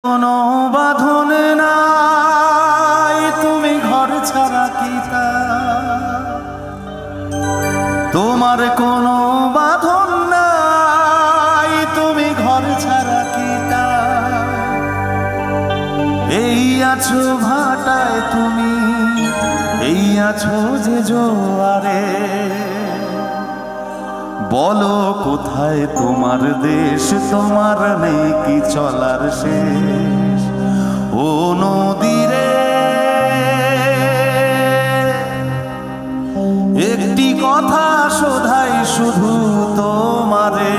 কোনো বাঁধন নাই তুমি ঘর ছাড়া কি তোমার কোনো বাঁধন নাই তুমি ঘর ছাড়া কি এই আছো ভাটায় তুমি এই আছো যে জোয়ারে বলো কোথায় তোমার দেশ তোমার নেই কি চলার শেষ ও নদীরে একটি কথা শোধাই শুধু তোমারে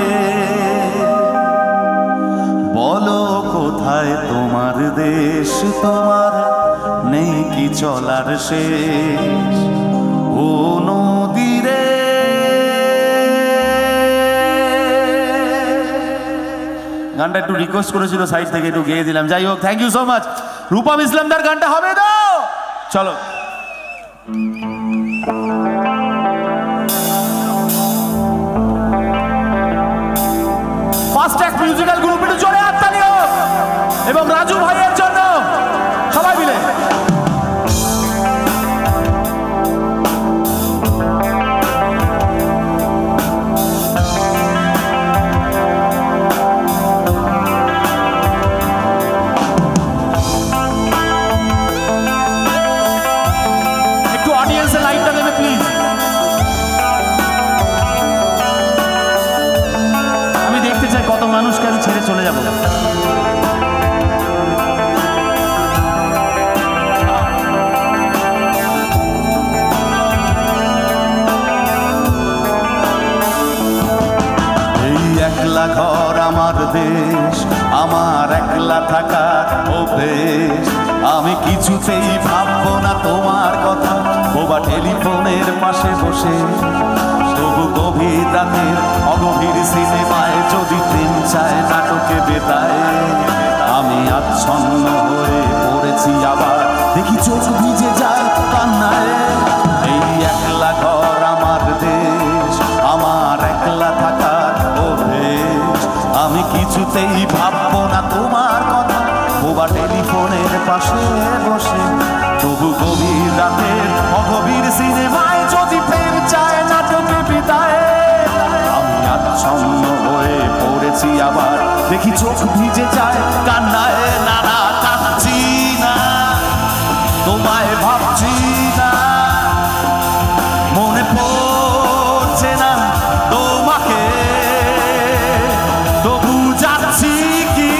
বলো কোথায় তোমার দেশ তোমার নেই কি চলার শেষ ও নদীরে গানটা একটু রিকোয়েস্ট করেছিল সাইড থেকে একটু গেয়ে দিলাম যাই হোক thank you so much Rupam ইসলামদার গানটা হবে তো চলো ফার্স্ট ট্র্যাক মিউজিক্যাল গ্রুপ একটু জোরে হাততালি হোক এবং রাজু ভাইয়ের জন্য সবাই মিলে কত মানুষকে আমি ছেড়ে চলে যাব এই একলা ঘর আমার দেশ আমার একলা থাকার অভ্যেস আমি কিছুতেই ভাববো না তোমার কথা বোবা টেলিফোনের পাশে বসে তবু গভীর রাতের অগভীর সিনেমায় যদি প্রেম চায় নাটকে বেতায় আমি আচ্ছন্ন হয়ে পড়েছি আবার দেখি চোখ ভিজে যায় কান্নায় এই একলা ঘর আমার দেশ আমার একলা থাকার অভ্যেস আমি কিছুতেই ভাববো না তোমার কথা বোবা টেলিফোনের পাশে বসে তবু গভীর রাতের অগভীর সিনেমায় যদি প্রেম চায় নাটকে বিদায় আমি আচ্ছন্ন হয়ে পড়েছি আবার দেখি চোখ ভিজে যায় কান্নায় নানা কাঁদছি না তোমায় ভাবছি না মনে পড়ছে না তোমাকে তবু যাচ্ছি কি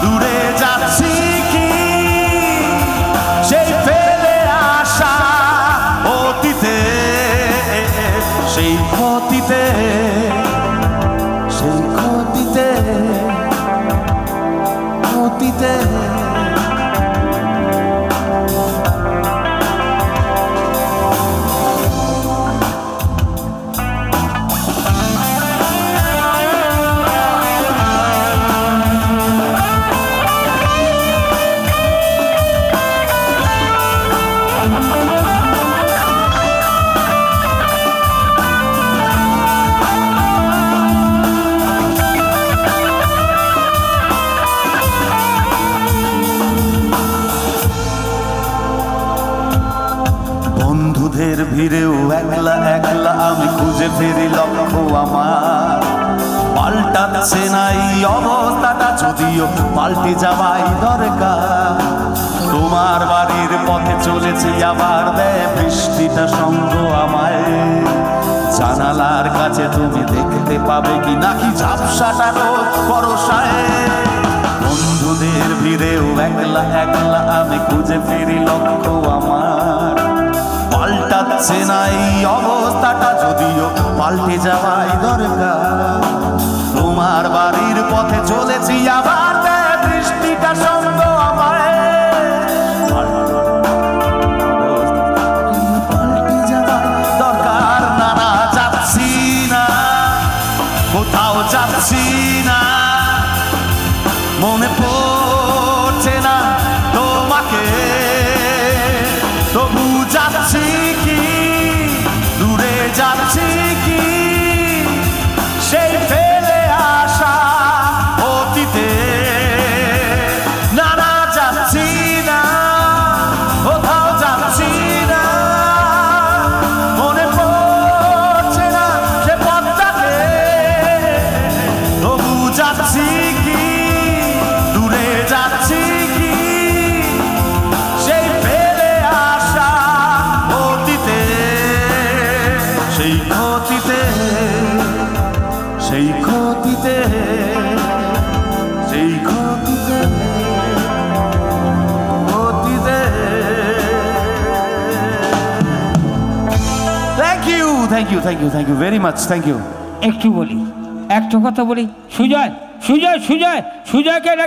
দূরে যাচ্ছি কি সেই ফেলে আসা অতীতে সেই ক্ষতিতে সেই ক্ষতিতে অতীতে বন্ধুদের ভিড়েও একলা একলা আমি খুঁজে ফিরি লক্ষ্য আমার পাল্টাচ্ছে না এই অবস্থাটা যদিও পাল্টে যাওয়াই দরকার তোমার বাড়ির পথে চলেছি আবার দেয় বৃষ্টিটা সঙ্গ আমায় জানালার কাছে তুমি দেখতে পাবে কি নাকি ঝাপসাটা রোদ বর্ষায় বন্ধুদের ভিড়েও একলা একলা আমি খুঁজে ফিরি লক্ষ্য আমার পাল্টাচ্ছে না এই অবস্থাটা যদিও পাল্টে যাওয়াই দরকার তোমার বাড়ির পথে চলেছি আবার দেয় বৃষ্টিটা সঙ্গ আমায় পাল্টে যাওয়াই দরকার নানা যাচ্ছি না কোথাও যাচ্ছি না মনে পড়ছে না তোমাকে তবু যাচ্ছি কি দূরে যাচ্ছি কি সেই ফেলে আসা অতীতে সেই ক্ষতিতে সেই ক্ষতিতে সেই ক্ষতিতে ক্ষতিতে thank you very much thank you. একটু বলি, একটা কথা বলি, সুজয়কে